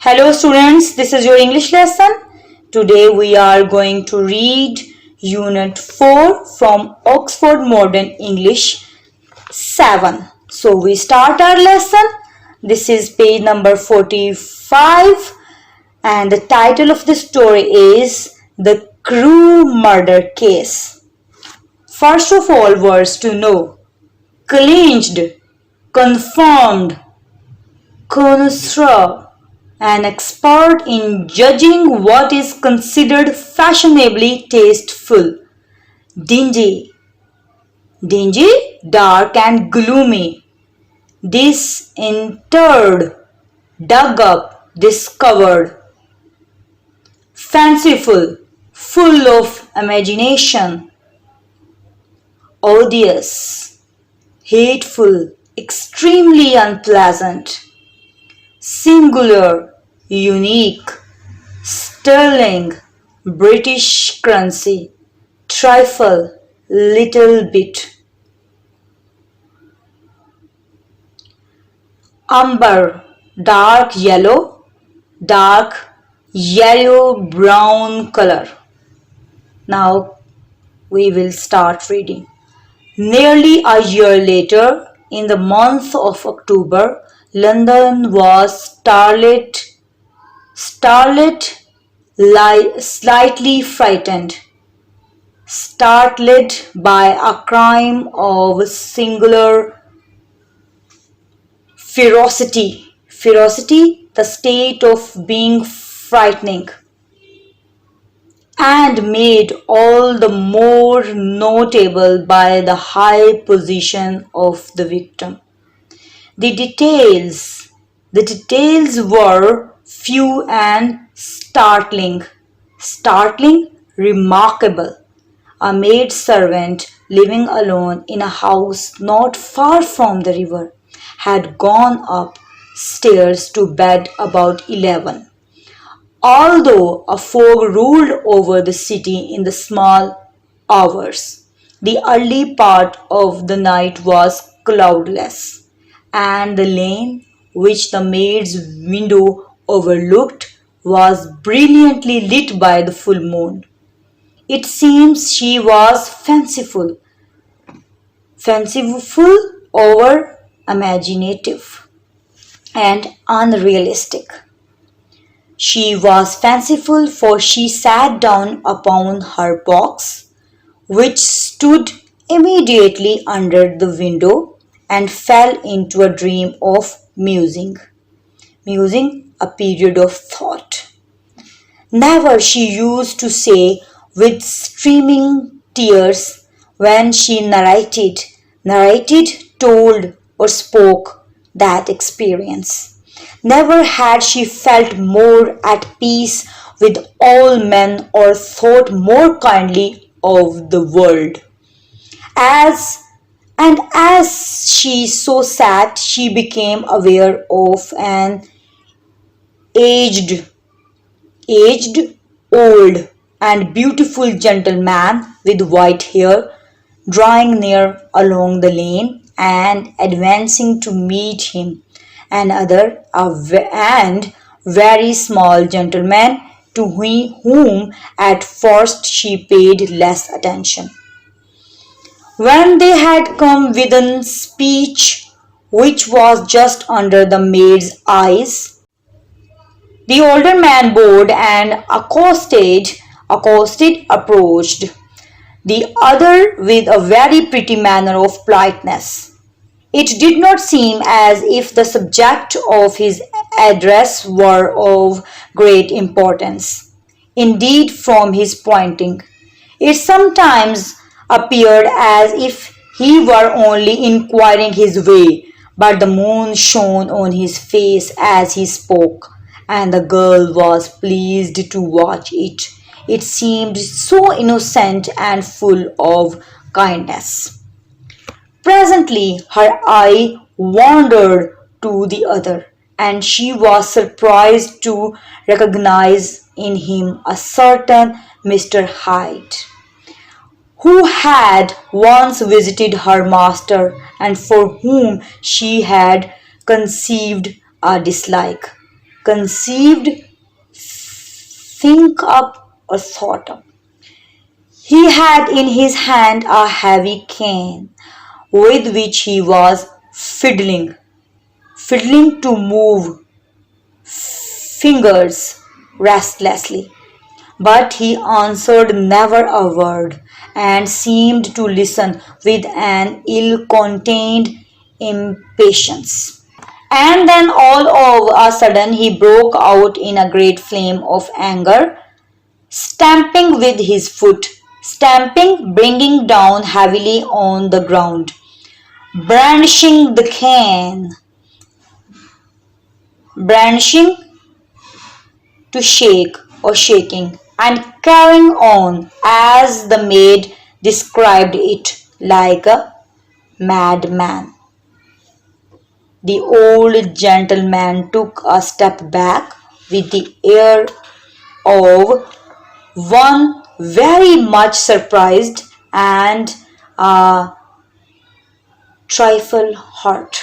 Hello students, this is your English lesson. Today we are going to read Unit 4 from Oxford Modern English 7. So we start our lesson. This is page number 45 and the title of the story is The Carew Murder Case. First of all, words to know: clinched, confirmed, connoisseur, an expert in judging what is considered fashionably tasteful. Dingy, dark and gloomy. Disinterred, dug up, discovered. Fanciful, full of imagination. Odious, hateful, extremely unpleasant. Singular, unique. Sterling, British currency. Trifle, little bit. Umber, dark yellow brown color. Now we will start reading. Nearly a year later, in the month of October, London was slightly frightened, startled by a crime of singular ferocity, the state of being frightening, and made all the more notable by the high position of the victim. The details were few and startling, remarkable. A maid servant living alone in a house not far from the river had gone up stairs to bed about 11. Although a fog rolled over the city in the small hours, the early part of the night was cloudless, and the lane which the maid's window overlooked was brilliantly lit by the full moon. It seems she was fanciful, over imaginative, and unrealistic. She was fanciful, for she sat down upon her box, which stood immediately under the window, and fell into a dream of musing, a period of thought. Never, she used to say with streaming tears when she narrated, told, or spoke that experience. Never had she felt more at peace with all men or thought more kindly of the world. As she so sat, she became aware of an aged, old, and beautiful gentleman with white hair drawing near along the lane and advancing to meet him. Another, and very small gentleman to whom at first she paid less attention. When they had come within speech, which was just under the maid's eyes, the older man bowed and approached the other with a very pretty manner of politeness. It did not seem as if the subject of his address were of great importance. Indeed, from his pointing, it sometimes appeared as if he were only inquiring his way, but the moon shone on his face as he spoke, and the girl was pleased to watch it. It seemed so innocent and full of kindness. Presently her eye wandered to the other, and she was surprised to recognize in him a certain Mr. Hyde, who had once visited her master and for whom she had conceived a dislike. conceived, think up, or thought up. He had in his hand a heavy cane with which he was fiddling to move fingers restlessly. But he answered never a word, and seemed to listen with an ill-contained impatience. And then all of a sudden he broke out in a great flame of anger, stamping with his foot, stamping, bringing down heavily on the ground, brandishing the cane, brandishing to shake or shaking, and carrying on as the maid described it like a madman. The old gentleman took a step back with the air of one very much surprised and a trifle hurt.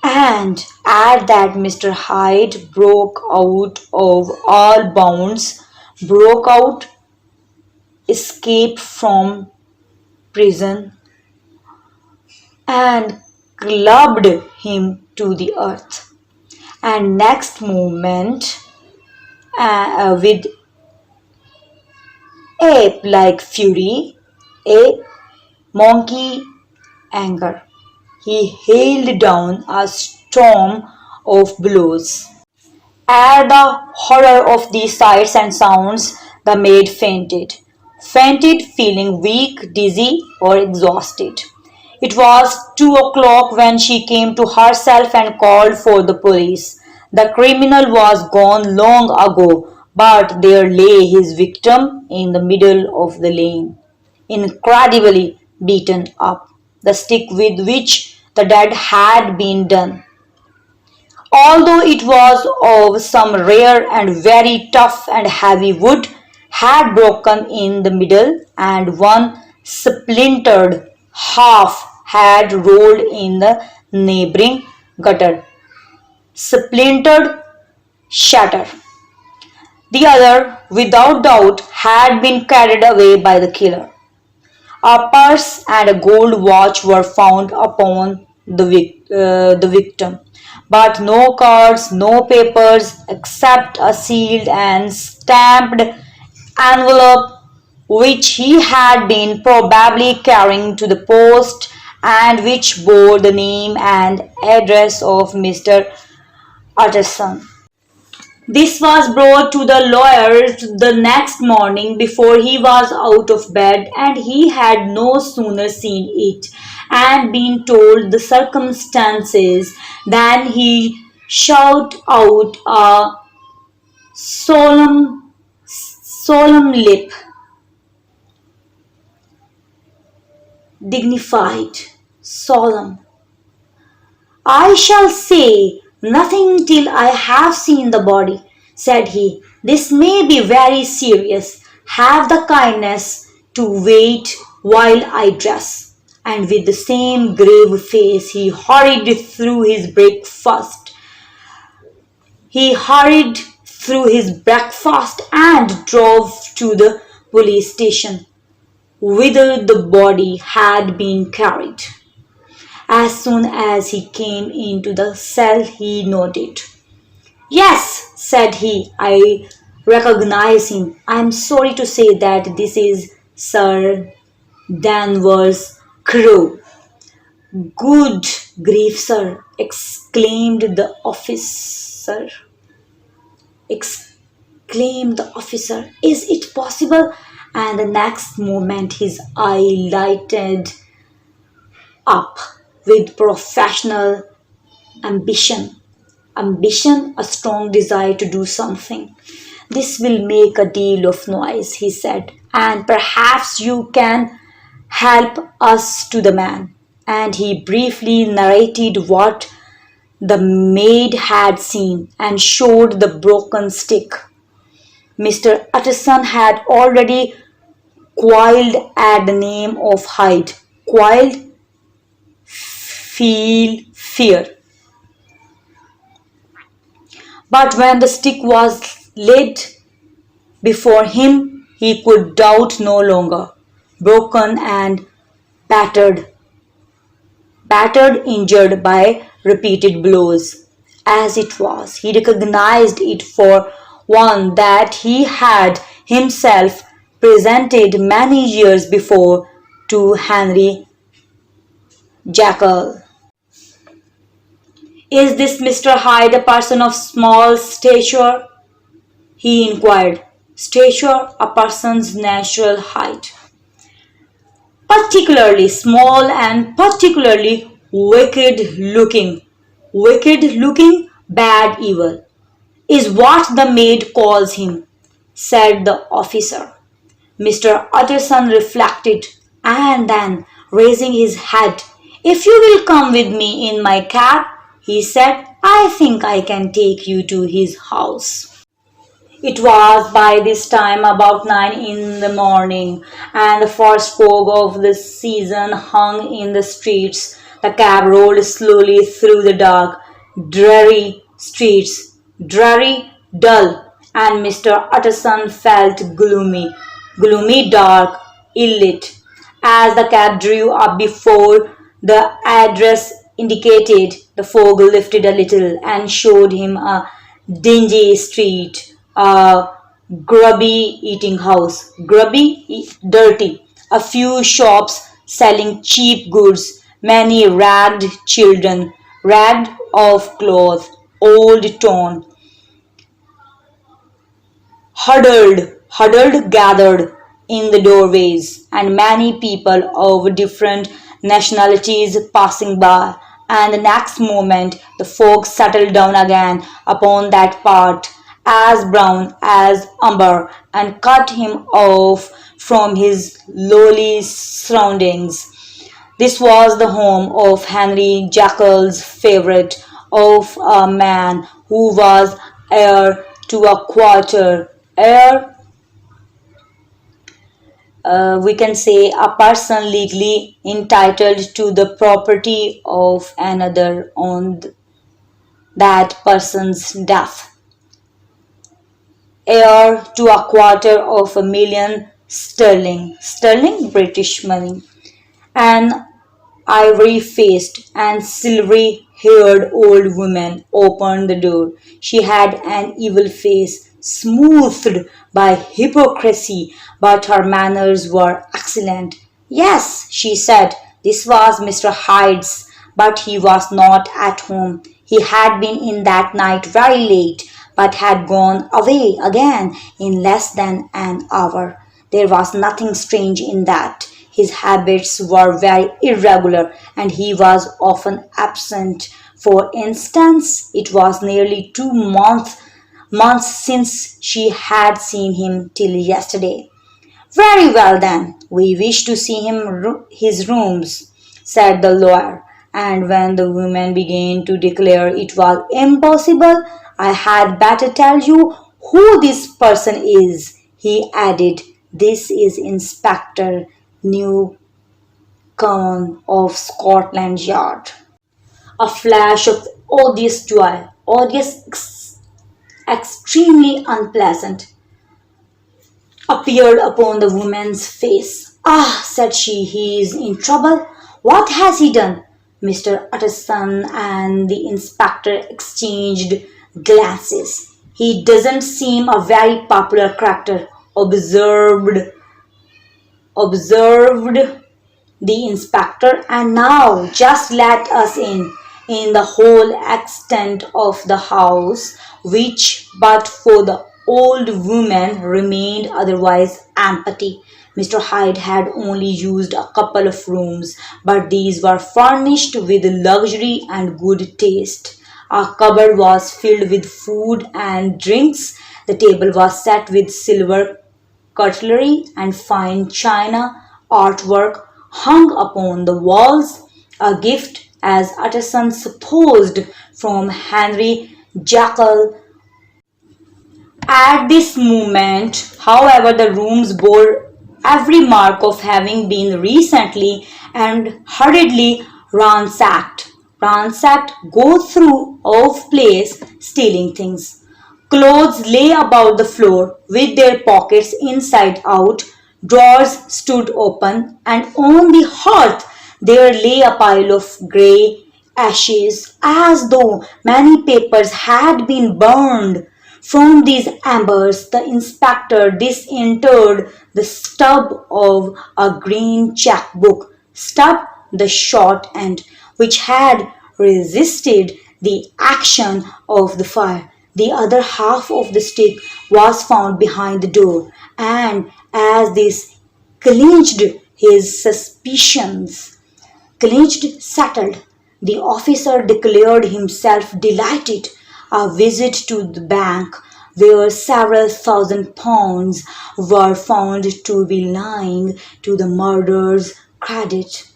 And at that Mr. Hyde broke out of all bounds, broke out, escaped from prison, and clubbed him to the earth. And next moment, with ape-like fury, a monkey anger, he hailed down a storm of blows. At the horror of these sights and sounds, the maid fainted, feeling weak, dizzy, or exhausted. It was 2 o'clock when she came to herself and called for the police. The criminal was gone long ago, but there lay his victim in the middle of the lane, incredibly beaten up. The stick with which the deed had been done, although it was of some rare and very tough and heavy wood, had broken in the middle, and one splintered half had rolled in the neighboring gutter. Splintered, shattered. The other, without doubt, had been carried away by the killer. A purse and a gold watch were found upon the victim, but no cards, no papers except a sealed and stamped envelope which he had been probably carrying to the post and which bore the name and address of Mr. Utterson. This was brought to the lawyer the next morning before he was out of bed, and he had no sooner seen it and been told the circumstances than he shouted out a solemn lip, dignified, solemn. "I shall say nothing till I have seen the body," said he. "This may be very serious. Have the kindness to wait while I dress." And with the same grave face he hurried through his breakfast. And drove to the police station, whither the body had been carried. As soon as he came into the cell, he nodded. "Yes," said he, "I recognize him. I am sorry to say that this is Sir Danvers Carew." "Good grief, sir!" exclaimed the officer. "Is it possible?" And the next moment his eye lighted up with professional ambition, a strong desire to do something. "This will make a deal of noise," he said, "and perhaps you can help us to the man." And he briefly narrated what the maid had seen and showed the broken stick. Mr. Utterson had already quailed at the name of Hyde. Quailed, feel fear. But when the stick was laid before him, he could doubt no longer. Broken and battered, injured by repeated blows. As it was, he recognized it for one that he had himself presented many years before to Henry Jekyll. "Is this Mr. Hyde a person of small stature?" he inquired. "Stature, a person's natural height. Particularly small and particularly wicked looking. Wicked looking, bad, evil, is what the maid calls him," said the officer. Mr. Utterson reflected, and then, raising his head, "If you will come with me in my cab," he said, "I think I can take you to his house." It was by this time about 9 in the morning, and the first fog of the season hung in the streets. The cab rolled slowly through the dark, dreary streets, dreary, dull, and Mr. Utterson felt gloomy, dark, ill-lit. As the cab drew up before the address indicated, the fog lifted a little and showed him a dingy street, a grubby eating house, dirty, a few shops selling cheap goods, many ragged children, ragged of cloth, old torn, huddled gathered in the doorways, and many people of different nationalities passing by. And the next moment the fog settled down again upon that part, as brown as umber, and cut him off from his lowly surroundings. This was the home of Henry Jekyll's favourite, of a man who was heir to a quarter, we can say a person legally entitled to the property of another on that person's death. Heir to a £250,000 sterling, British money. An ivory-faced and silvery-haired old woman opened the door. She had an evil face, smoothed by hypocrisy, but her manners were excellent. "Yes," she said, "this was Mr. Hyde's, but he was not at home. He had been in that night very late, but had gone away again in less than an hour. There was nothing strange in that. His habits were very irregular, and he was often absent. For instance, it was nearly 2 months since she had seen him till yesterday." "Very well, then, we wish to see his rooms," said the lawyer. And when the woman began to declare it was impossible, "I had better tell you who this person is," he added. "This is Inspector Newcombe of Scotland Yard." A flash of odious joy, extremely unpleasant, appeared upon the woman's face. "Ah," said she, "he is in trouble. What has he done?" Mr. Utterson and the inspector exchanged glances. "He doesn't seem a very popular character," observed the inspector. "And now just let us in the whole extent of the house, which but for the old woman remained otherwise empty. Mr. Hyde had only used a couple of rooms, but these were furnished with luxury and good taste. A cupboard was filled with food and drinks. The table was set with silver cutlery and fine china. Artwork hung upon the walls, a gift, as Utterson supposed, from Henry Jekyll. At this moment, however, the rooms bore every mark of having been recently and hurriedly ransacked. ransacked, go through of place, stealing things. Clothes lay about the floor with their pockets inside out, drawers stood open, and on the hearth there lay a pile of grey ashes, as though many papers had been burned. From these embers, the inspector disinterred the stub of a green checkbook, stub the short end, which had resisted the action of the fire. The other half of the stick was found behind the door, and as this clinched his suspicions, settled, the officer declared himself delighted. A visit to the bank, where several £1,000 were found to be lying to the murderer's credit,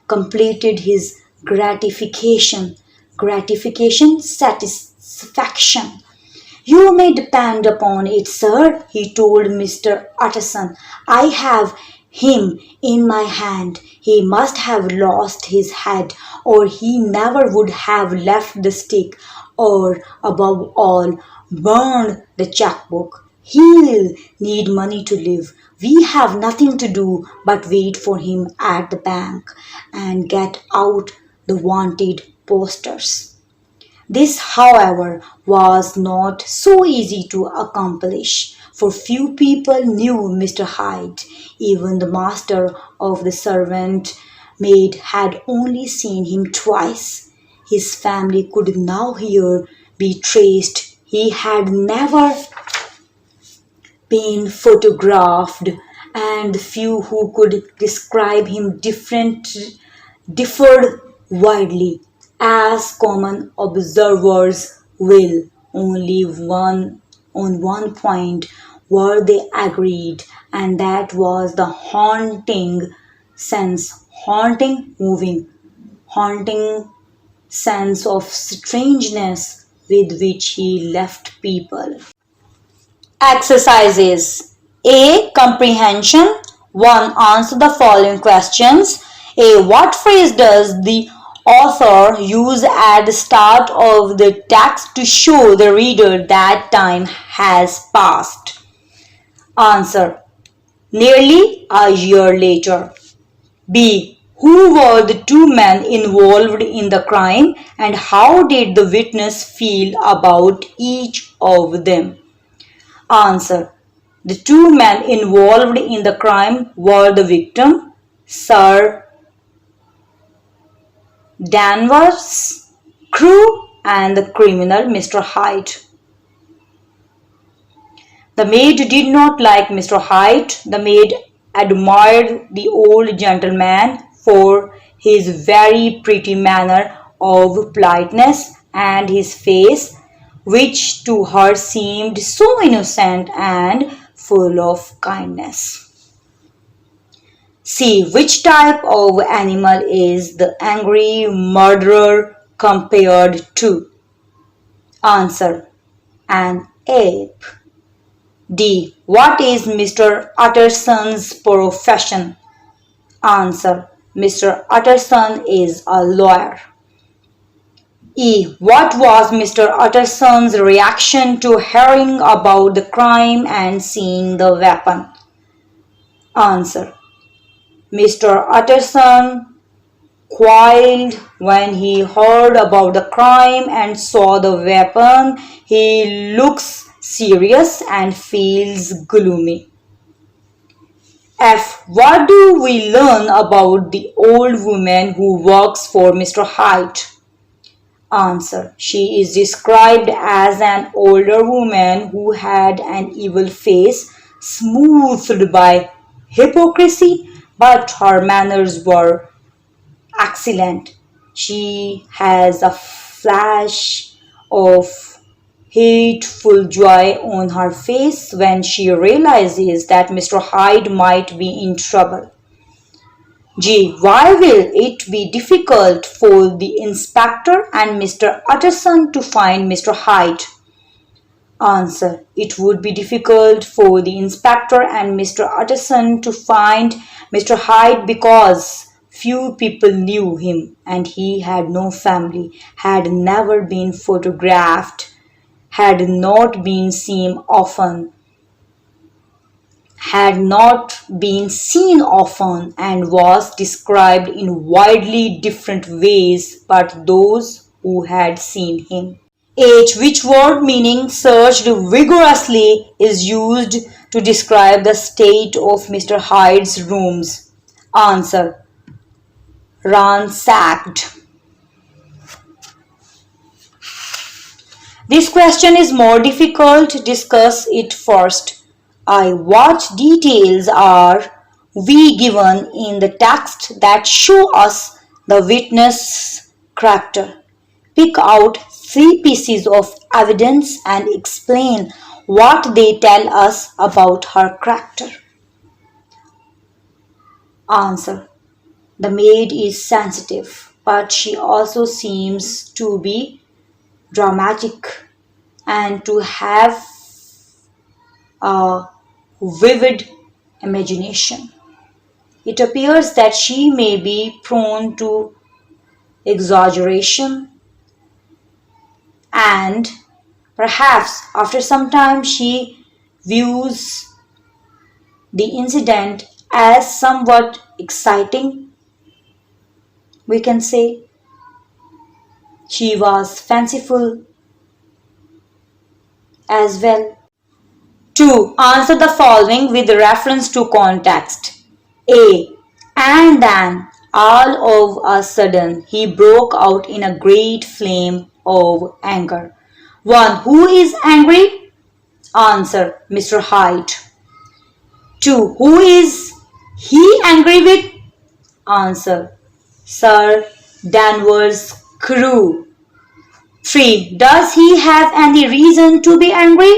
completed his satisfaction. You may depend upon it, sir, he told Mr. Utterson. I have him in my hand. He must have lost his head, or he never would have left the stick, or, above all, burned the checkbook. He'll need money to live. We have nothing to do but wait for him at the bank and get out the wanted posters. This, however, was not so easy to accomplish, for few people knew Mr. Hyde. Even the master of the servant maid had only seen him twice. His family could now here be traced. He had never been photographed, and the few who could describe him differed widely, as common observers will. Only on one point were they agreed, and that was the haunting sense of strangeness with which he left people. Exercises. A. Comprehension. 1. Answer the following questions. A. What phrase does the author use at the start of the text to show the reader that time has passed? Answer. Nearly a year later. B. Who were the two men involved in the crime, and how did the witness feel about each of them? Answer. The two men involved in the crime were the victim, Sir Danvers, Carew, and the criminal, Mr. Hyde. The maid did not like Mr. Hyde. The maid admired the old gentleman for his very pretty manner of politeness and his face, which to her seemed so innocent and full of kindness. C. Which type of animal is the angry murderer compared to? Answer. An ape. D. What is Mr. Utterson's profession? Answer. Mr. Utterson is a lawyer. E. What was Mr. Utterson's reaction to hearing about the crime and seeing the weapon? Answer. Mr. Utterson quailed when he heard about the crime and saw the weapon. He looks serious and feels gloomy. F. What do we learn about the old woman who works for Mr. Hyde? Answer. She is described as an older woman who had an evil face smoothed by hypocrisy, but her manners were excellent. She has a flash of hateful joy on her face when she realizes that Mr. Hyde might be in trouble. G. Why will it be difficult for the inspector and Mr. Utterson to find Mr. Hyde? Answer. It would be difficult for the inspector and Mr. Utterson to find Mr. Hyde because Few people knew him, and he had no family, had never been photographed, had not been seen often, and was described in widely different ways by those who had seen him. H, which word meaning searched vigorously, is used to describe the state of Mr. Hyde's rooms? Answer: ransacked. This question is more difficult. Discuss it first. I. What details are we given in the text that show us the witness' character? Pick out 3 pieces of evidence and explain what they tell us about her character. Answer: the maid is sensitive, but she also seems to be dramatic and to have a vivid imagination. It appears that she may be prone to exaggeration, and perhaps after some time she views the incident as somewhat exciting. We can say she was fanciful as well. 2. Answer the following with reference to context. A. And then, all of a sudden, he broke out in a great flame of anger. 1. Who is angry? Answer: Mr. Hyde. 2. Who is he angry with? Answer: Sir Danvers Carew. 3. Does he have any reason to be angry?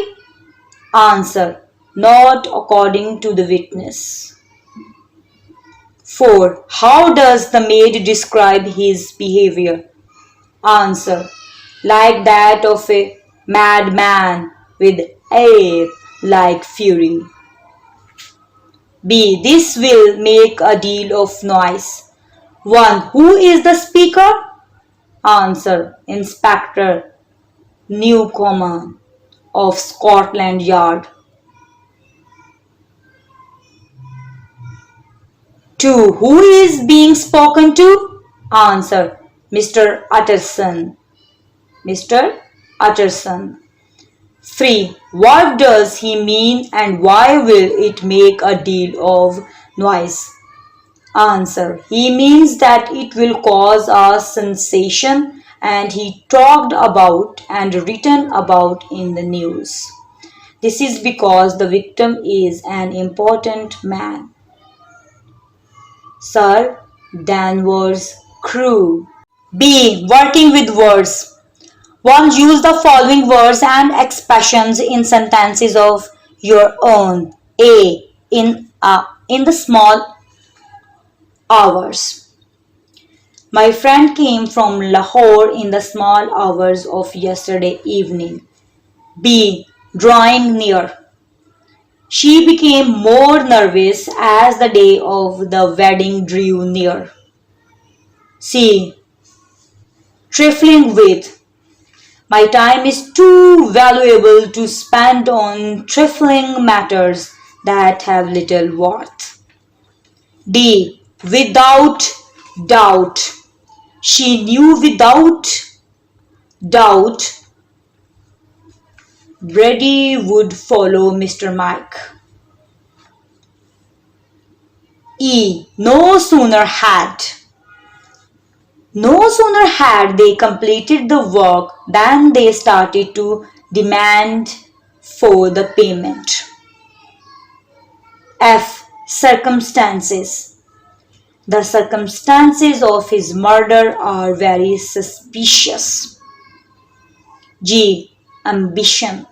Answer: not according to the witness. 4. How does the maid describe his behavior? Answer: like that of a madman with air like fury. B. This will make a deal of noise. 1. Who is the speaker? Answer: Inspector Newcomen of Scotland Yard. 2. Who is being spoken to? Answer: Mr. Utterson. Mr. Utterson. 3. What does he mean and why will it make a deal of noise? Answer: he means that it will cause a sensation and he talked about and written about in the news. This is because the victim is an important man. Sir Danvers Carew. B. Working with words. 1. Use the following words and expressions in sentences of your own. A. In the small hours. My friend came from Lahore in the small hours of yesterday evening. B. Drawing near. She became more nervous as the day of the wedding drew near. C. Trifling with. My time is too valuable to spend on trifling matters that have little worth. D. Without doubt. She knew without doubt Brady would follow Mr. Mike. E. No sooner had they completed the work than they started to demand for the payment. F. Circumstances. The circumstances of his murder are very suspicious. G. Ambition.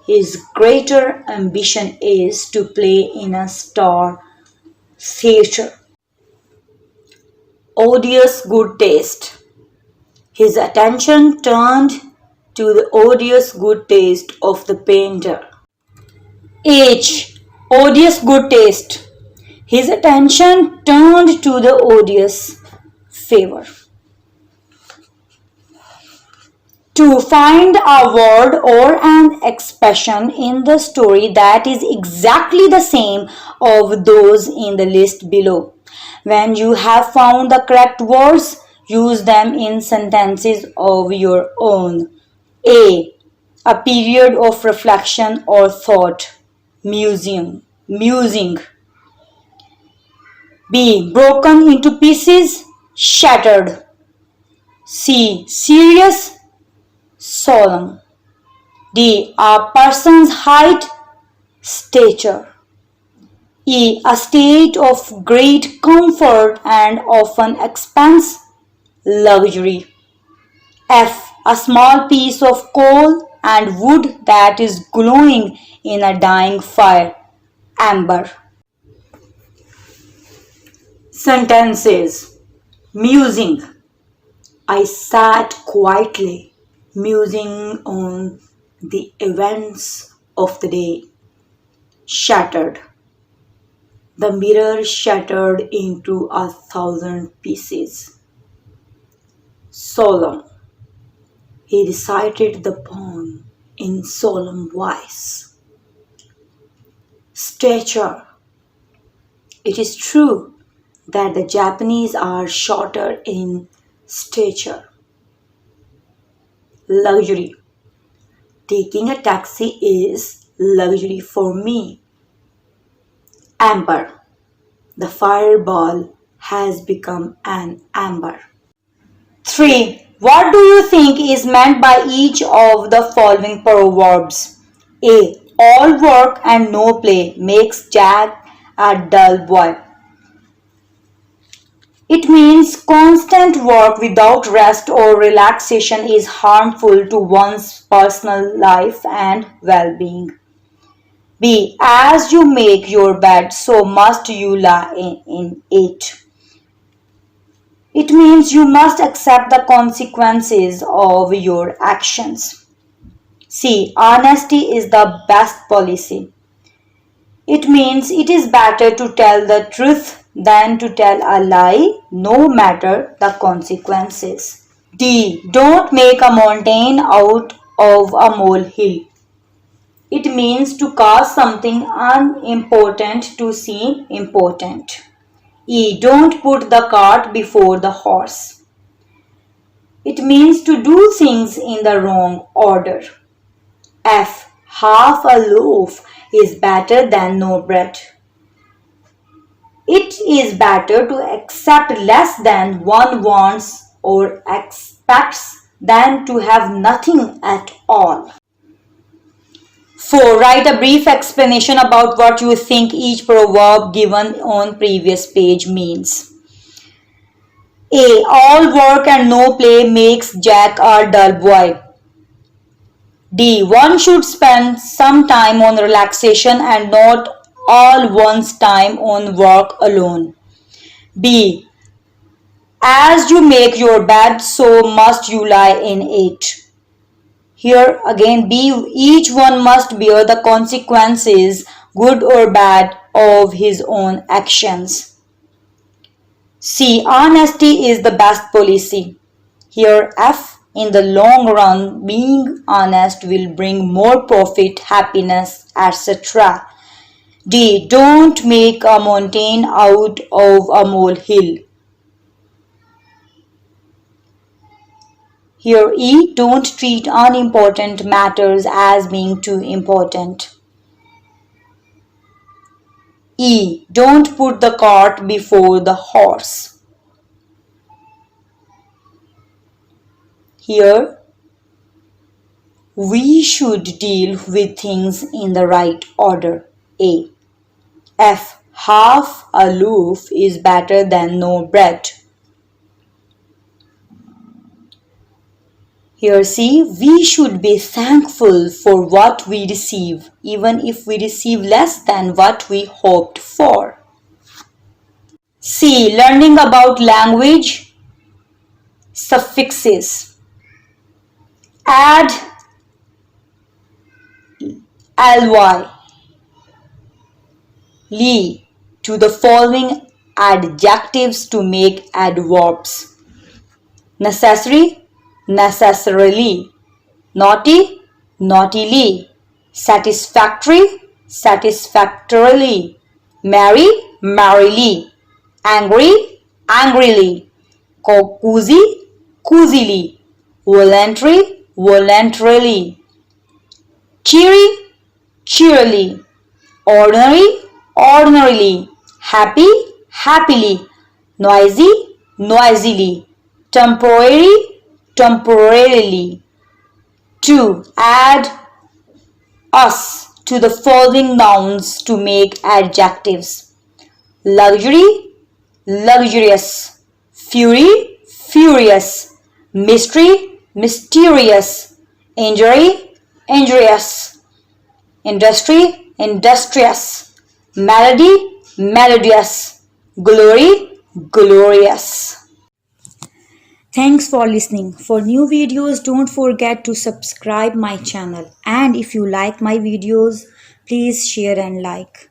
His greater ambition is to play in a star theatre. Odious good taste. His attention turned to the odious good taste of the painter. H. Odious good taste. His attention turned to the odious favor. To find a word or an expression in the story that is exactly the same of those in the list below. When you have found the correct words, use them in sentences of your own. A. A period of reflection or thought. Musing. B. Broken into pieces. Shattered. C. Serious. Solemn. D. A person's height, stature. E. A state of great comfort and often expense, luxury. F. A small piece of coal and wood that is glowing in a dying fire, amber. Sentences. Musing. I sat quietly, musing on the events of the day. Shattered. The mirror shattered into 1,000 pieces. Solemn. He recited the poem in solemn voice. Stature. It is true that the Japanese are shorter in stature. Luxury. Taking a taxi is luxury for me. Amber. The fireball has become an amber. 3. What do you think is meant by each of the following proverbs? A. All work and no play makes Jack a dull boy. It means constant work without rest or relaxation is harmful to one's personal life and well-being. B. As you make your bed, so must you lie in it. It means you must accept the consequences of your actions. C. Honesty is the best policy. It means it is better to tell the truth than to tell a lie, no matter the consequences. D. Don't make a mountain out of a molehill. It means to cause something unimportant to seem important. E. Don't put the cart before the horse. It means to do things in the wrong order. F. Half a loaf is better than no bread. It is better to accept less than one wants or expects than to have nothing at all. 4. Write a brief explanation about what you think each proverb given on previous page means. A. All work and no play makes Jack a dull boy. D. One should spend some time on relaxation and not all one's time on work alone. B. As you make your bed, so must you lie in it. Here again, B. Each one must bear the consequences, good or bad, of his own actions. C. Honesty is the best policy. Here, F. In the long run, being honest will bring more profit, happiness, etc. D. Don't make a mountain out of a molehill. Here, E. Don't treat unimportant matters as being too important. E. Don't put the cart before the horse. Here, we should deal with things in the right order. A. F. Half a loaf is better than no bread. Here, C. We should be thankful for what we receive, even if we receive less than what we hoped for. C. Learning about language. Suffixes. Add ly, li to the following adjectives to make adverbs. Necessary, necessarily. Naughty, naughtily. Satisfactory, satisfactorily. Merry, merrily. Angry, angrily. Cozy, coozily. Voluntary, voluntarily. Cheery, cheerily. Ordinary, ordinarily. Happy, happily. Noisy, noisily. Temporary, temporarily. To add us to the following nouns to make adjectives. Luxury, luxurious. Fury, furious. Mystery, mysterious. Injury, injurious. Industry, industrious. Melody, melodious. Glory, glorious. Thanks for listening. For new videos, don't forget to subscribe my channel. And if you like my videos, please share and like.